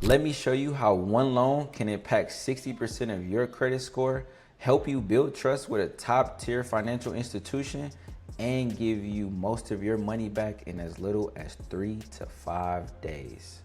Let me show you how one loan can impact 60% of your credit score, help you build trust with a top tier financial institution, and give you most of your money back in as little as 3 to 5 days.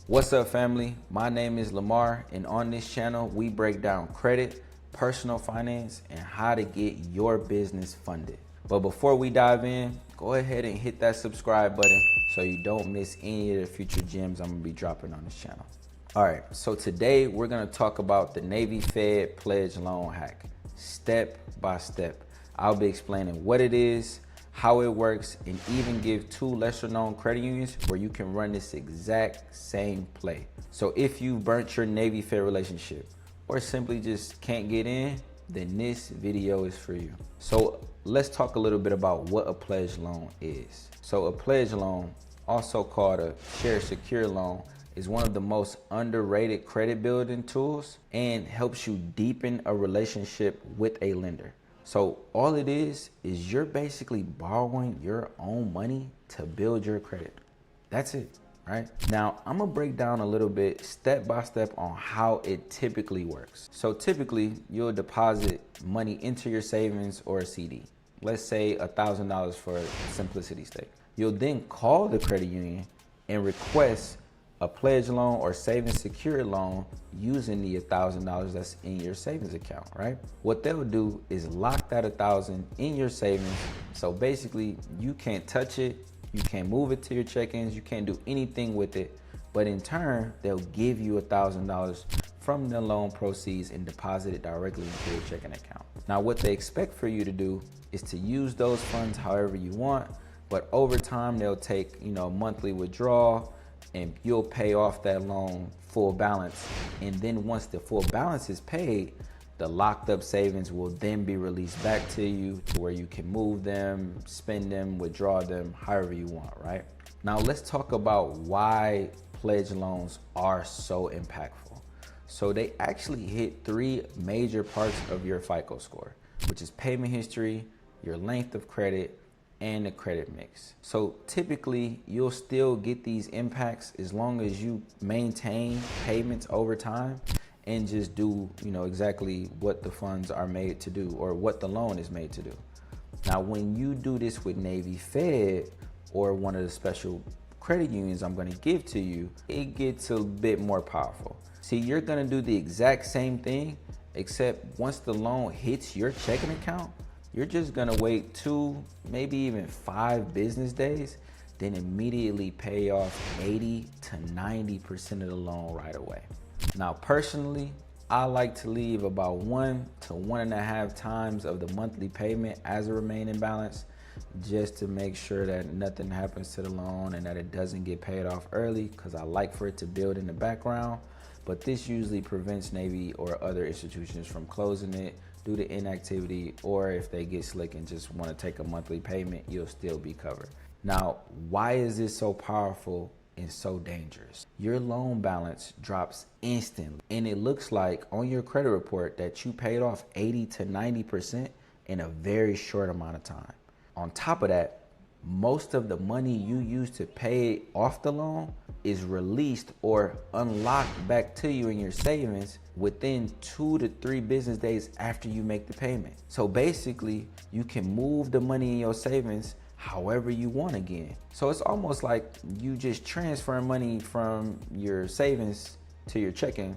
What's up, family? My name is Lamar, and on this channel, we break down credit, personal finance, and how to get your business funded. But before we dive in, go ahead and hit that subscribe button so you don't miss any of the future gems I'm gonna be dropping on this channel. All right, so today we're gonna talk about the Navy Fed pledge loan hack, step by step. I'll be explaining what it is, how it works, and even give 2 lesser known credit unions where you can run this exact same play. So if you burnt your Navy Fed relationship or simply just can't get in, then this video is for you. So let's talk a little bit about what a pledge loan is. So a pledge loan, also called a shared secure loan, is one of the most underrated credit building tools and helps you deepen a relationship with a lender. So all it is you're basically borrowing your own money to build your credit. That's it, right? Now, I'm gonna break down a little bit step by step on how it typically works. So typically, you'll deposit money into your savings or a CD. Let's say $1,000 for simplicity's sake. You'll then call the credit union and request a pledge loan or savings secured loan using the $1,000 that's in your savings account, right? What they'll do is lock that $1,000 in your savings. So basically you can't touch it, you can't move it to your check-ins, you can't do anything with it. But in turn, they'll give you $1,000 from the loan proceeds and deposit it directly into your checking account. Now, what they expect for you to do is to use those funds however you want, but over time they'll take, monthly withdrawal, and you'll pay off that loan full balance. And then once the full balance is paid, the locked up savings will then be released back to you to where you can move them, spend them, withdraw them, however you want, right? Now let's talk about why pledge loans are so impactful. So they actually hit 3 major parts of your FICO score, which is payment history, your length of credit, and the credit mix. So typically you'll still get these impacts as long as you maintain payments over time and just do, exactly what the funds are made to do or what the loan is made to do. Now, when you do this with Navy Fed or one of the special credit unions I'm gonna give to you, it gets a bit more powerful. See, you're gonna do the exact same thing, except once the loan hits your checking account, you're just gonna wait 2, maybe even 5 business days, then immediately pay off 80 to 90% of the loan right away. Now, personally, I like to leave about 1 to 1.5 times of the monthly payment as a remaining balance, just to make sure that nothing happens to the loan and that it doesn't get paid off early, because I like for it to build in the background. But this usually prevents Navy or other institutions from closing it due to inactivity, or if they get slick and just want to take a monthly payment, you'll still be covered. Now, why is this so powerful and so dangerous? Your loan balance drops instantly, and it looks like on your credit report that you paid off 80 to 90% in a very short amount of time. On top of that, most of the money you use to pay off the loan is released or unlocked back to you in your savings within 2 to 3 business days after you make the payment. So basically, you can move the money in your savings however you want again. So it's almost like you just transfer money from your savings to your checking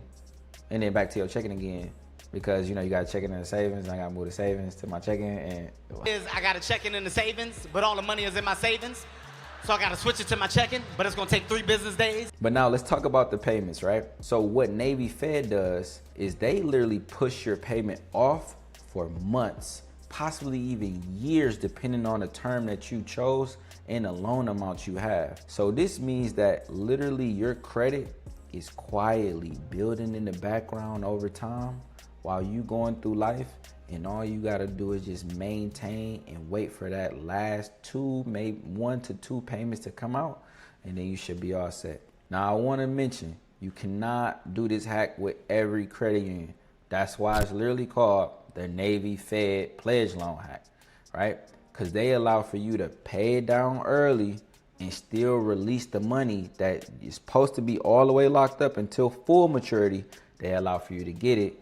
and then back to your checking again. Because you got checking in the savings, and I gotta move the savings to my checking, and I got a checking in the savings, but all the money is in my savings. So I gotta switch it to my checking, but it's gonna take 3 business days. But now let's talk about the payments, right? So what Navy Fed does is they literally push your payment off for months, possibly even years, depending on the term that you chose and the loan amount you have. So this means that literally your credit is quietly building in the background over time while you going through life, and all you gotta do is just maintain and wait for that last 2, maybe 1 to 2 payments to come out, and then you should be all set. Now, I wanna mention, you cannot do this hack with every credit union. That's why it's literally called the Navy Fed pledge loan hack, right? Because they allow for you to pay it down early and still release the money that is supposed to be all the way locked up until full maturity. They allow for you to get it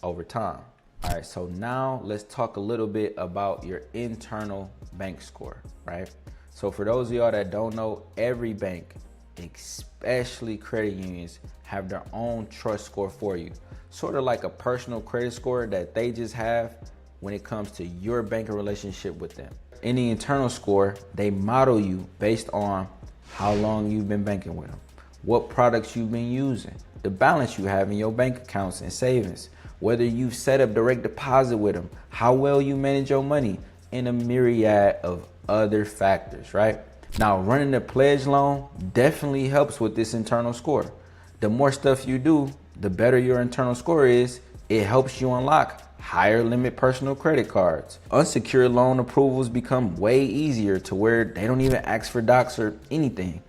over time. All right, so now let's talk a little bit about your internal bank score, right? So for those of y'all that don't know, every bank, especially credit unions, have their own trust score for you. Sort of like a personal credit score that they just have when it comes to your banking relationship with them. In the internal score, they model you based on how long you've been banking with them, what products you've been using, the balance you have in your bank accounts and savings, whether you've set up direct deposit with them, how well you manage your money, and a myriad of other factors, right? Now, running a pledge loan definitely helps with this internal score. The more stuff you do, the better your internal score is. It helps you unlock higher limit personal credit cards. Unsecured loan approvals become way easier to where they don't even ask for docs or anything.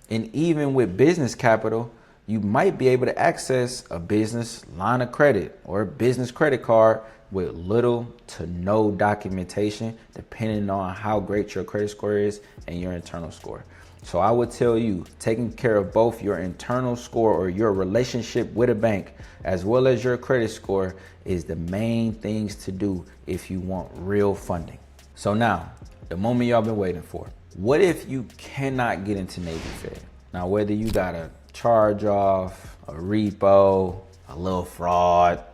And even with business capital, you might be able to access a business line of credit or a business credit card with little to no documentation, depending on how great your credit score is and your internal score. So I would tell you, taking care of both your internal score or your relationship with a bank, as well as your credit score, is the main things to do if you want real funding. So now, the moment y'all been waiting for. What if you cannot get into Navy Fed? Now, whether you got a charge off, a repo, a little fraud,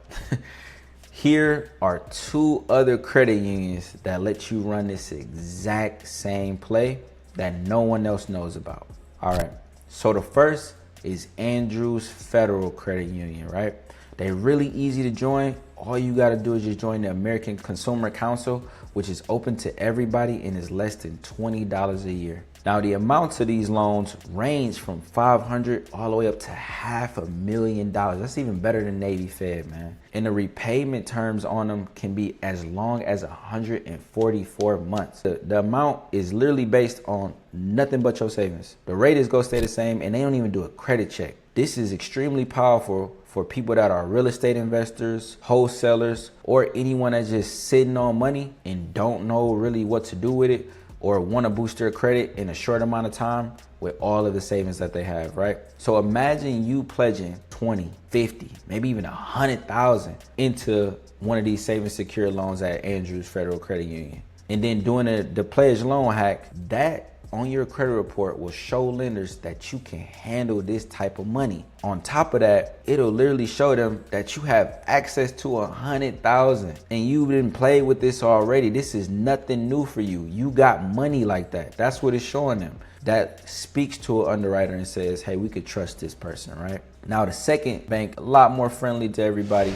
here are two other credit unions that let you run this exact same play that no one else knows about. All right, so the first is Andrews Federal Credit Union, right? They're really easy to join. All you gotta do is just join the American Consumer Council, which is open to everybody and is less than $20 a year. Now, the amounts of these loans range from $500 all the way up to $500,000. That's even better than Navy Fed, man. And the repayment terms on them can be as long as 144 months. The amount is literally based on nothing but your savings. The rate is gonna stay the same, and they don't even do a credit check. This is extremely powerful for people that are real estate investors, wholesalers, or anyone that's just sitting on money and don't know really what to do with it, or want to boost their credit in a short amount of time with all of the savings that they have, right? So imagine you pledging 20, 50, maybe even 100,000 into one of these savings secure loans at Andrews Federal Credit Union. And then doing the pledge loan hack, that on your credit report will show lenders that you can handle this type of money. On top of that, it'll literally show them that you have access to 100,000 and you didn't play with this already. This is nothing new for you. You got money like that. That's what it's showing them. That speaks to an underwriter and says, hey, we could trust this person, right? Now, the second bank, a lot more friendly to everybody,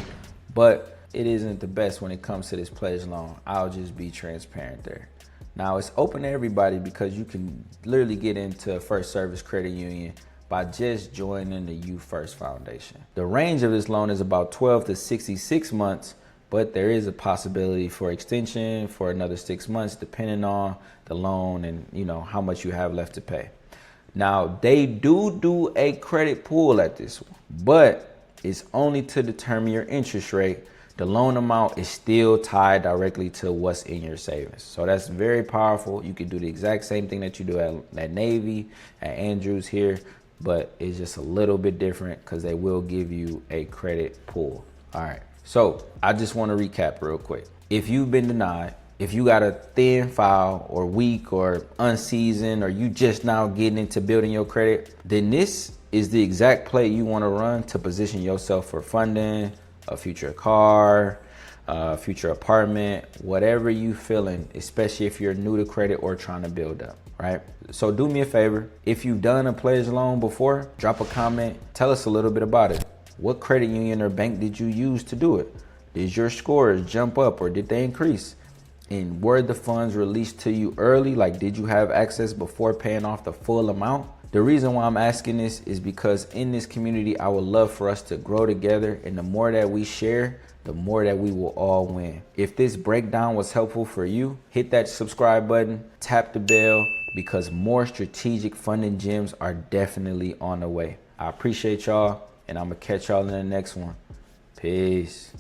but it isn't the best when it comes to this pledge loan. I'll just be transparent there. Now, it's open to everybody because you can literally get into First Service Credit Union by just joining the You First Foundation. The range of this loan is about 12 to 66 months, but there is a possibility for extension for another 6 months, depending on the loan and how much you have left to pay. Now, they do a credit pool at this one, but it's only to determine your interest rate. The loan amount is still tied directly to what's in your savings. So that's very powerful. You can do the exact same thing that you do at Navy, at Andrews here, but it's just a little bit different because they will give you a credit pool. All right, so I just want to recap real quick. If you've been denied, if you got a thin file or weak or unseasoned, or you just now getting into building your credit, then this is the exact play you want to run to position yourself for funding, a future car, future apartment, whatever you feeling, especially if you're new to credit or trying to build up, right? So do me a favor. If you've done a pledge loan before, drop a comment. Tell us a little bit about it. What credit union or bank did you use to do it? Did your scores jump up or did they increase? And were the funds released to you early? Like, did you have access before paying off the full amount? The reason why I'm asking this is because in this community, I would love for us to grow together. And the more that we share, the more that we will all win. If this breakdown was helpful for you, hit that subscribe button, tap the bell, because more strategic funding gems are definitely on the way. I appreciate y'all, and I'm gonna catch y'all in the next one. Peace.